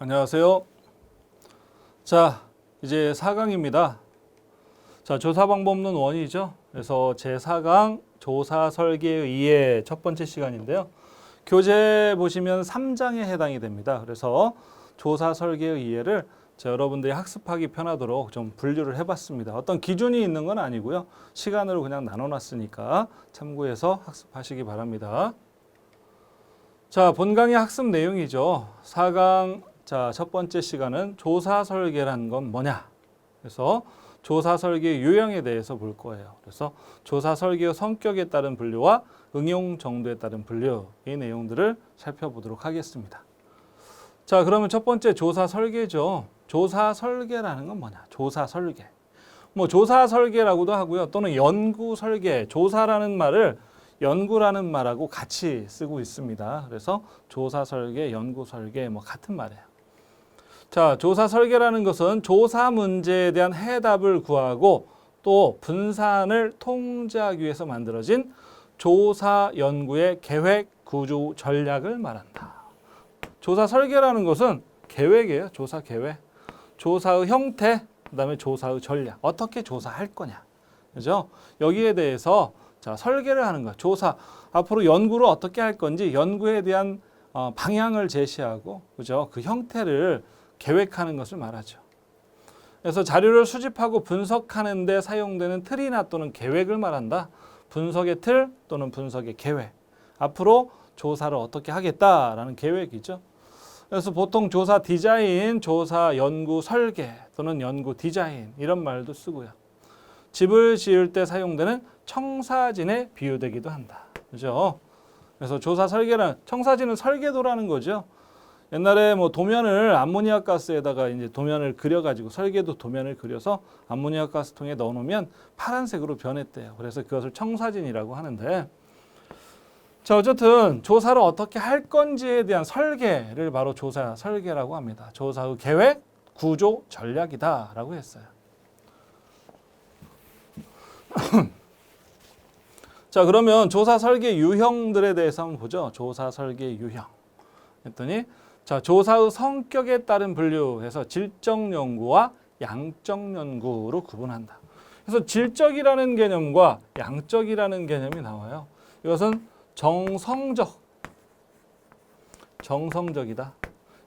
안녕하세요. 자, 이제 4강입니다. 자, 조사방법론 1이죠. 그래서 제4강 조사 설계의 2의 첫 번째 시간인데요. 교재 보시면 3장에 해당이 됩니다. 그래서 조사 설계의 2회를 여러분들이 학습하기 편하도록 좀 분류를 해봤습니다. 어떤 기준이 있는 건 아니고요. 시간으로 그냥 나눠놨으니까 참고해서 학습하시기 바랍니다. 자, 본강의 학습 내용이죠. 4강 자, 첫 번째 시간은 조사 설계란 건 뭐냐? 그래서 조사 설계 유형에 대해서 볼 거예요. 그래서 조사 설계의 성격에 따른 분류와 응용 정도에 따른 분류, 이 내용들을 살펴보도록 하겠습니다. 자, 그러면 첫 번째 조사 설계죠. 조사 설계라는 건 뭐냐? 조사 설계. 뭐 조사 설계라고도 하고요. 또는 연구 설계, 조사라는 말을 연구라는 말하고 같이 쓰고 있습니다. 그래서 조사 설계, 연구 설계 뭐 같은 말이에요. 자, 조사 설계라는 것은 조사 문제에 대한 해답을 구하고 또 분산을 통제하기 위해서 만들어진 조사 연구의 계획, 구조, 전략을 말한다. 조사 설계라는 것은 계획이에요. 조사 계획. 조사의 형태, 그다음에 조사의 전략. 어떻게 조사할 거냐. 그죠? 여기에 대해서 자, 설계를 하는 거야. 조사. 앞으로 연구를 어떻게 할 건지 연구에 대한 방향을 제시하고, 그죠? 그 형태를 계획하는 것을 말하죠. 그래서 자료를 수집하고 분석하는 데 사용되는 틀이나 또는 계획을 말한다. 분석의 틀 또는 분석의 계획. 앞으로 조사를 어떻게 하겠다라는 계획이죠. 그래서 보통 조사 디자인, 조사 연구 설계 또는 연구 디자인 이런 말도 쓰고요. 집을 지을 때 사용되는 청사진에 비유되기도 한다. 그죠? 그래서 조사 설계는 청사진은 설계도라는 거죠. 옛날에 뭐 도면을 암모니아 가스에다가 이제 도면을 그려가지고 설계도 도면을 그려서 암모니아 가스통에 넣어놓으면 파란색으로 변했대요. 그래서 그것을 청사진이라고 하는데, 자, 어쨌든 조사를 어떻게 할 건지에 대한 설계를 바로 조사 설계라고 합니다. 조사의 계획, 구조, 전략이다라고 했어요. 자, 그러면 조사 설계 유형들에 대해서 한번 보죠. 조사 설계 유형. 했더니 자, 조사의 성격에 따른 분류해서 질적 연구와 양적 연구로 구분한다. 그래서 질적이라는 개념과 양적이라는 개념이 나와요. 이것은 정성적이다.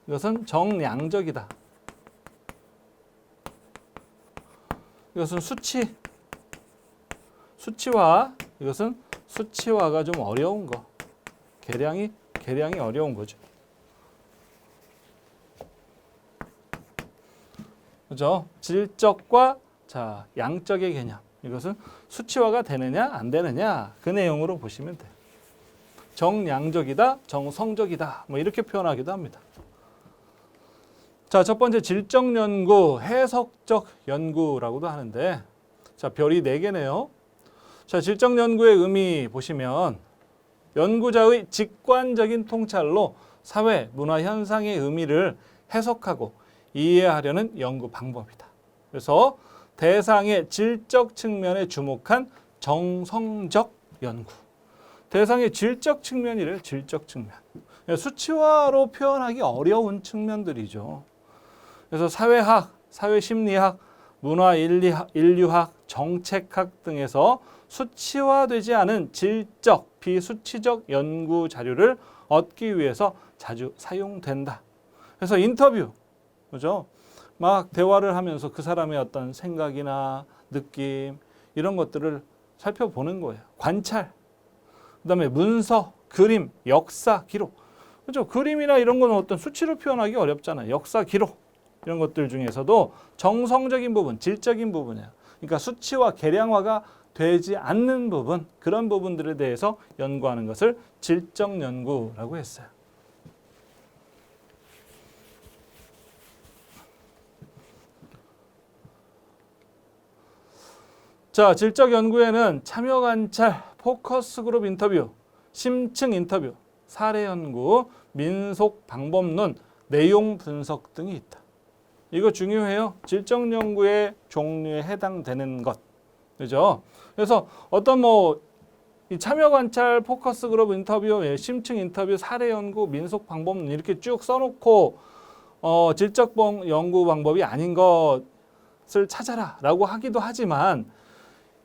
이것은 정량적이다. 이것은 수치화. 이것은 수치화가 좀 어려운 거. 계량이 어려운 거죠. 그죠? 질적과 자, 양적의 개념. 이것은 수치화가 되느냐 안 되느냐 그 내용으로 보시면 돼요. 정량적이다, 정성적이다 뭐 이렇게 표현하기도 합니다. 자, 첫 번째 질적 연구, 해석적 연구라고도 하는데, 자, 별이 4개네요. 자, 질적 연구의 의미 보시면 연구자의 직관적인 통찰로 사회, 문화 현상의 의미를 해석하고 이해하려는 연구 방법이다. 그래서 대상의 질적 측면에 주목한 정성적 연구. 대상의 질적 측면이래요. 질적 측면. 수치화로 표현하기 어려운 측면들이죠. 그래서 사회학, 사회심리학, 문화인류학, 정책학 등에서 수치화되지 않은 질적, 비수치적 연구 자료를 얻기 위해서 자주 사용된다. 그래서 인터뷰, 그죠? 막 대화를 하면서 그 사람의 어떤 생각이나 느낌 이런 것들을 살펴보는 거예요. 관찰, 그다음에 문서, 그림, 역사, 기록. 그죠? 그림이나 이런 거는 어떤 수치로 표현하기 어렵잖아요. 역사, 기록 이런 것들 중에서도 정성적인 부분, 질적인 부분이에요. 그러니까 수치화, 계량화가 되지 않는 부분, 그런 부분들에 대해서 연구하는 것을 질적 연구라고 했어요. 자, 질적 연구에는 참여 관찰, 포커스 그룹 인터뷰, 심층 인터뷰, 사례 연구, 민속 방법론, 내용 분석 등이 있다. 이거 중요해요. 질적 연구의 종류에 해당되는 것. 그죠? 그래서 어떤 이 참여 관찰, 포커스 그룹 인터뷰, 심층 인터뷰, 사례 연구, 민속 방법론 이렇게 쭉 써놓고 질적 연구 방법이 아닌 것을 찾아라라고 하기도 하지만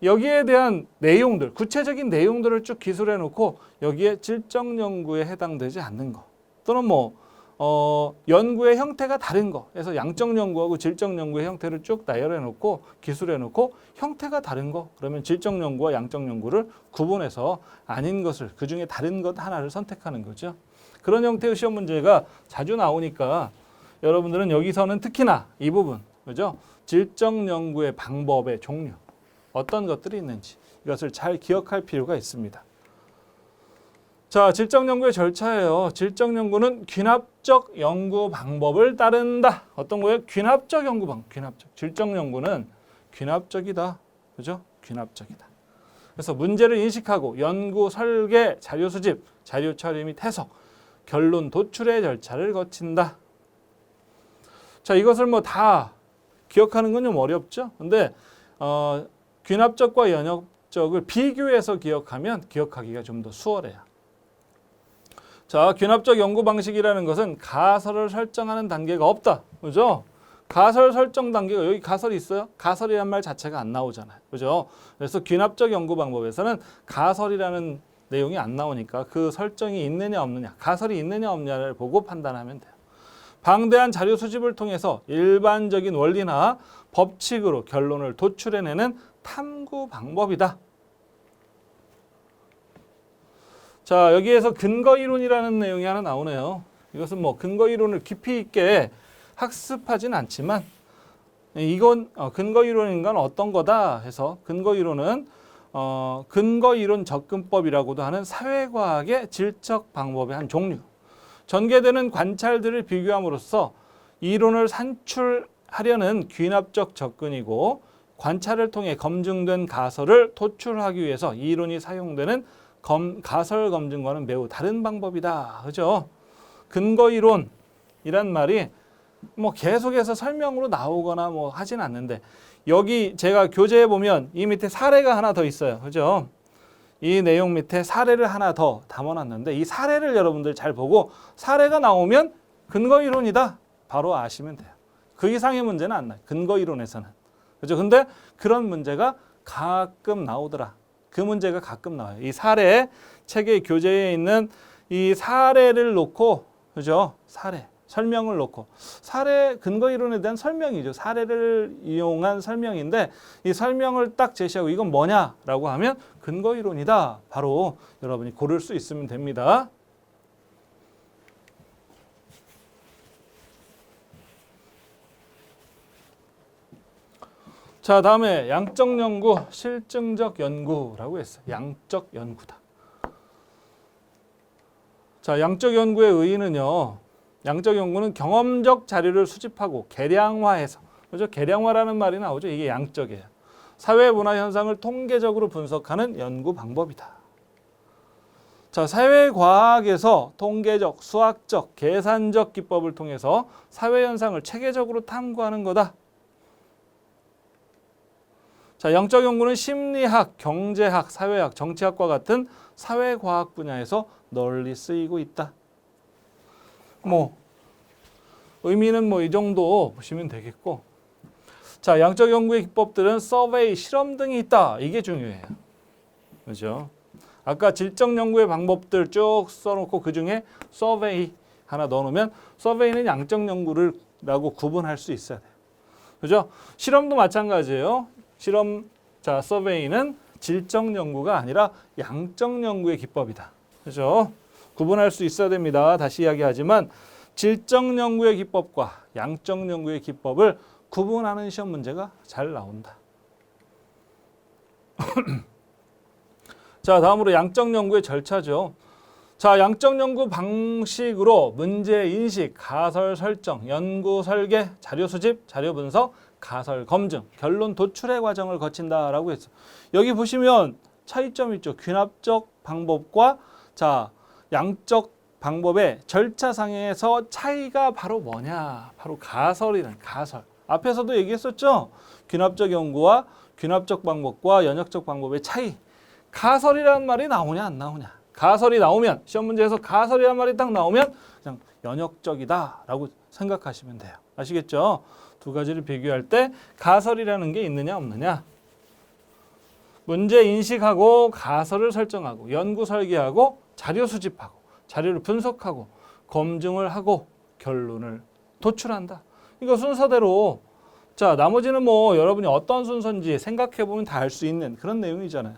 여기에 대한 내용들, 구체적인 내용들을 쭉 기술해 놓고 여기에 질적 연구에 해당되지 않는 거 또는 연구의 형태가 다른 거 해서 양적 연구하고 질적 연구의 형태를 쭉 나열해 놓고 기술해 놓고 형태가 다른 거 그러면 질적 연구와 양적 연구를 구분해서 아닌 것을 그중에 다른 것 하나를 선택하는 거죠. 그런 형태의 시험 문제가 자주 나오니까 여러분들은 여기서는 특히나 이 부분, 그죠? 질적 연구의 방법의 종류, 어떤 것들이 있는지 이것을 잘 기억할 필요가 있습니다. 자, 질적 연구의 절차예요. 질적 연구는 귀납적 연구 방법을 따른다. 어떤 거예요? 귀납적 연구 방법. 귀납적. 질적 연구는 귀납적이다. 그죠? 귀납적이다. 그래서 문제를 인식하고 연구, 설계, 자료 수집, 자료 처리 및 해석, 결론 도출의 절차를 거친다. 자, 이것을 다 기억하는 건 좀 어렵죠. 근데 귀납적과 연역적을 비교해서 기억하면 기억하기가 좀 더 수월해요. 자, 귀납적 연구 방식이라는 것은 가설을 설정하는 단계가 없다. 그죠? 가설 설정 단계가 여기 가설이 있어요? 가설이란 말 자체가 안 나오잖아요. 그죠? 그래서 귀납적 연구 방법에서는 가설이라는 내용이 안 나오니까 그 설정이 있느냐 없느냐, 가설이 있느냐 없느냐를 보고 판단하면 돼요. 방대한 자료 수집을 통해서 일반적인 원리나 법칙으로 결론을 도출해내는 탐구 방법이다. 자, 여기에서 근거 이론이라는 내용이 하나 나오네요. 이것은 근거 이론을 깊이 있게 학습하진 않지만 이건 근거 이론인 건 어떤 거다 해서 근거 이론은 근거 이론 접근법이라고도 하는 사회과학의 질적 방법의 한 종류. 전개되는 관찰들을 비교함으로써 이론을 산출하려는 귀납적 접근이고 관찰을 통해 검증된 가설을 도출하기 위해서 이 이론이 사용되는 가설 검증과는 매우 다른 방법이다. 그죠? 근거 이론이란 말이 계속해서 설명으로 나오거나 하진 않는데 여기 제가 교재에 보면 이 밑에 사례가 하나 더 있어요. 그죠? 이 내용 밑에 사례를 하나 더 담아놨는데 이 사례를 여러분들 잘 보고 사례가 나오면 근거 이론이다. 바로 아시면 돼요. 그 이상의 문제는 안 나요. 근거 이론에서는. 그죠? 근데 그런 문제가 가끔 나오더라. 그 문제가 가끔 나와요. 이 사례, 책의 교재에 있는 이 사례를 놓고, 그죠? 사례, 설명을 놓고. 사례, 근거 이론에 대한 설명이죠. 사례를 이용한 설명인데 이 설명을 딱 제시하고 이건 뭐냐라고 하면 근거 이론이다. 바로 여러분이 고를 수 있으면 됩니다. 자, 다음에 양적 연구, 실증적 연구라고 했어요. 양적 연구다. 자, 양적 연구의 의의는요. 양적 연구는 경험적 자료를 수집하고 계량화해서, 그죠? 계량화라는 말이 나오죠. 이게 양적이에요. 사회 문화 현상을 통계적으로 분석하는 연구 방법이다. 자, 사회과학에서 통계적, 수학적, 계산적 기법을 통해서 사회 현상을 체계적으로 탐구하는 거다. 자, 양적 연구는 심리학, 경제학, 사회학, 정치학과 같은 사회과학 분야에서 널리 쓰이고 있다. 의미는 이 정도 보시면 되겠고. 자, 양적 연구의 기법들은 서베이, 실험 등이 있다. 이게 중요해요. 그죠? 아까 질적 연구의 방법들 쭉 써놓고 그 중에 서베이 하나 넣어놓으면 서베이는 양적 연구라고 구분할 수 있어야 돼요. 그죠? 실험도 마찬가지예요. 자, 서베이는 질적 연구가 아니라 양적 연구의 기법이다. 그죠? 구분할 수 있어야 됩니다. 다시 이야기하지만 질적 연구의 기법과 양적 연구의 기법을 구분하는 시험 문제가 잘 나온다. 자, 다음으로 양적 연구의 절차죠. 자, 양적 연구 방식으로 문제 인식, 가설 설정, 연구 설계, 자료 수집, 자료 분석, 가설 검증, 결론 도출의 과정을 거친다라고 했어. 여기 보시면 차이점이 있죠. 귀납적 방법과 양적 방법의 절차상에서 차이가 바로 뭐냐? 바로 가설이란 가설. 앞에서도 얘기했었죠. 귀납적 연구와 귀납적 방법과 연역적 방법의 차이. 가설이라는 말이 나오냐 안 나오냐? 가설이 나오면 시험 문제에서 가설이라는 말이 딱 나오면 그냥 연역적이다라고 생각하시면 돼요. 아시겠죠? 두 가지를 비교할 때 가설이라는 게 있느냐 없느냐. 문제 인식하고 가설을 설정하고 연구 설계하고 자료 수집하고 자료를 분석하고 검증을 하고 결론을 도출한다. 이거 순서대로. 자, 나머지는 뭐 여러분이 어떤 순서인지 생각해 보면 다 알 수 있는 그런 내용이잖아요.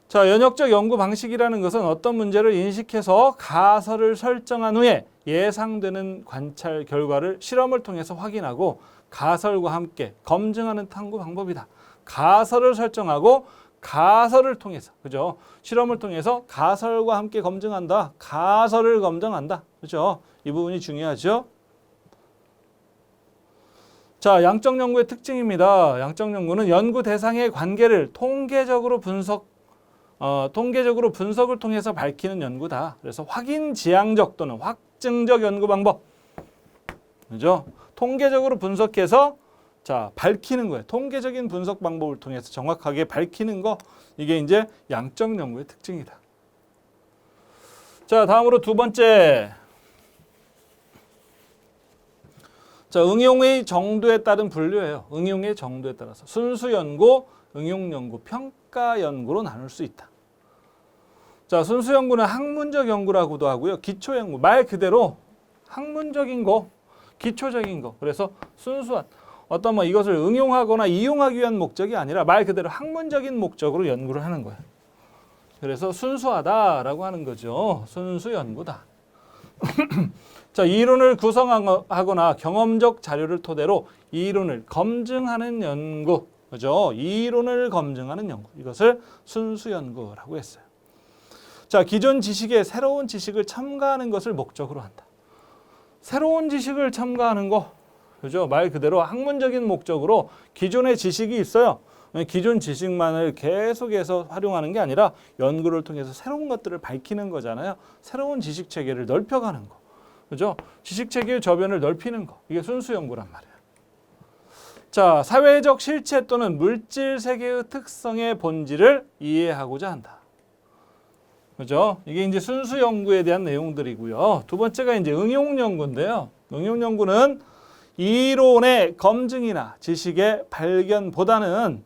자, 연역적 연구 방식이라는 것은 어떤 문제를 인식해서 가설을 설정한 후에 예상되는 관찰 결과를 실험을 통해서 확인하고 가설과 함께 검증하는 탐구 방법이다. 가설을 설정하고 가설을 통해서, 그죠? 실험을 통해서 가설과 함께 검증한다. 가설을 검증한다. 그죠? 이 부분이 중요하죠. 자, 양적 연구의 특징입니다. 양적 연구는 연구 대상의 관계를 통계적으로 분석을 통해서 밝히는 연구다. 그래서 확인 지향적 또는 확증적 연구 방법. 그죠? 통계적으로 분석해서 자, 밝히는 거예요. 통계적인 분석 방법을 통해서 정확하게 밝히는 거. 이게 이제 양적 연구의 특징이다. 자, 다음으로 두 번째. 자, 응용의 정도에 따른 분류예요. 응용의 정도에 따라서 순수 연구, 응용 연구, 평가 연구로 나눌 수 있다. 자, 순수 연구는 학문적 연구라고도 하고요. 기초 연구, 말 그대로 학문적인 거, 기초적인 거. 그래서 순수한 어떤 뭐 이것을 응용하거나 이용하기 위한 목적이 아니라 말 그대로 학문적인 목적으로 연구를 하는 거예요. 그래서 순수하다라고 하는 거죠. 순수 연구다. 자, 이론을 구성하거나 경험적 자료를 토대로 이론을 검증하는 연구. 그죠? 이론을 검증하는 연구. 이것을 순수 연구라고 했어요. 자, 기존 지식에 새로운 지식을 첨가하는 것을 목적으로 한다. 새로운 지식을 첨가하는 거. 그죠? 말 그대로 학문적인 목적으로 기존의 지식이 있어요. 기존 지식만을 계속해서 활용하는 게 아니라 연구를 통해서 새로운 것들을 밝히는 거잖아요. 새로운 지식 체계를 넓혀가는 거. 그죠? 지식 체계의 저변을 넓히는 거. 이게 순수 연구란 말이에요. 자, 사회적 실체 또는 물질 세계의 특성의 본질을 이해하고자 한다. 그죠? 이게 이제 순수 연구에 대한 내용들이고요. 두 번째가 이제 응용 연구인데요. 응용 연구는 이론의 검증이나 지식의 발견보다는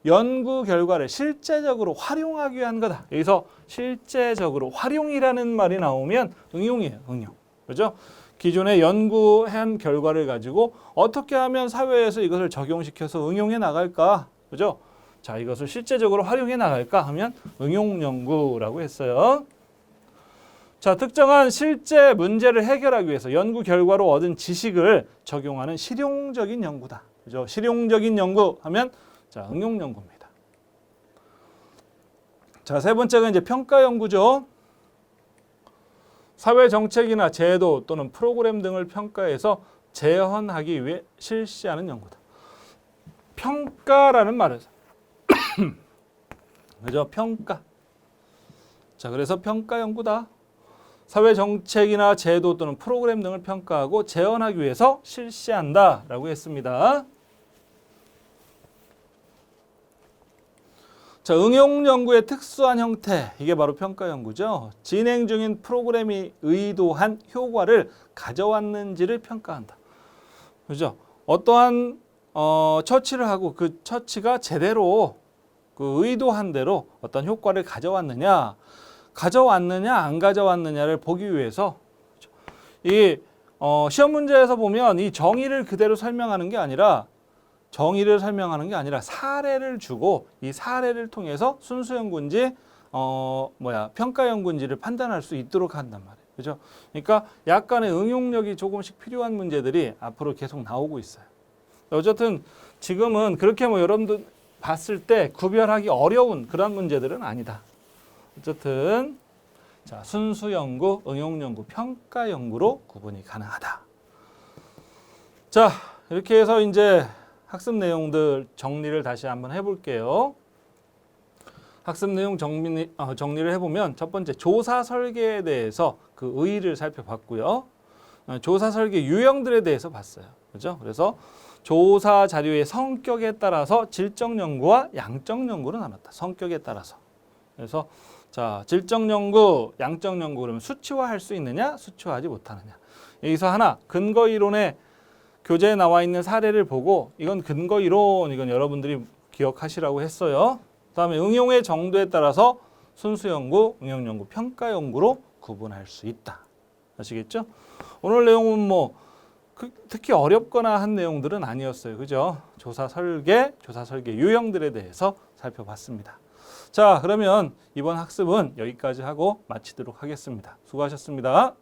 연구 결과를 실제적으로 활용하기 위한 거다. 여기서 실제적으로 활용이라는 말이 나오면 응용이에요. 응용. 그죠? 기존에 연구한 결과를 가지고 어떻게 하면 사회에서 이것을 적용시켜서 응용해 나갈까? 그죠? 자, 이것을 실제적으로 활용해 나갈까 하면 응용 연구라고 했어요. 자, 특정한 실제 문제를 해결하기 위해서 연구 결과로 얻은 지식을 적용하는 실용적인 연구다. 그죠? 실용적인 연구 하면 자, 응용 연구입니다. 자, 세 번째가 이제 평가 연구죠. 사회 정책이나 제도 또는 프로그램 등을 평가해서 재현하기 위해 실시하는 연구다. 평가라는 말은 그죠? 평가. 자, 그래서 평가 연구다. 사회 정책이나 제도 또는 프로그램 등을 평가하고 재현하기 위해서 실시한다라고 했습니다. 자, 응용 연구의 특수한 형태, 이게 바로 평가 연구죠. 진행 중인 프로그램이 의도한 효과를 가져왔는지를 평가한다. 그죠? 어떠한 처치를 하고 그 처치가 제대로 그 의도한 대로 어떤 효과를 가져왔느냐 안 가져왔느냐를 보기 위해서 이 시험 문제에서 보면 이 정의를 그대로 설명하는 게 아니라 사례를 주고 이 사례를 통해서 순수 연구인지 평가 연구인지를 판단할 수 있도록 한단 말이에요. 그죠? 그러니까 약간의 응용력이 조금씩 필요한 문제들이 앞으로 계속 나오고 있어요. 어쨌든 지금은 그렇게 여러분들 봤을 때 구별하기 어려운 그런 문제들은 아니다. 어쨌든 자, 순수 연구, 응용 연구, 평가 연구로 구분이 가능하다. 자, 이렇게 해서 이제 학습 내용들 정리를 다시 한번 해볼게요. 학습 내용 정리를 해보면 첫 번째 조사 설계에 대해서 그 의의를 살펴봤고요. 조사 설계 유형들에 대해서 봤어요. 그죠? 그래서 조사 자료의 성격에 따라서 질적 연구와 양적 연구로 나눴다. 성격에 따라서. 그래서 자, 질적 연구, 양적 연구 그러면 수치화할 수 있느냐, 수치화하지 못하느냐. 여기서 하나 근거 이론에 교재에 나와 있는 사례를 보고 이건 근거 이론, 이건 여러분들이 기억하시라고 했어요. 그다음에 응용의 정도에 따라서 순수 연구, 응용 연구, 평가 연구로 구분할 수 있다. 아시겠죠? 오늘 내용은 뭐 특히 어렵거나 한 내용들은 아니었어요. 그죠? 조사 설계 유형들에 대해서 살펴봤습니다. 자, 그러면 이번 학습은 여기까지 하고 마치도록 하겠습니다. 수고하셨습니다.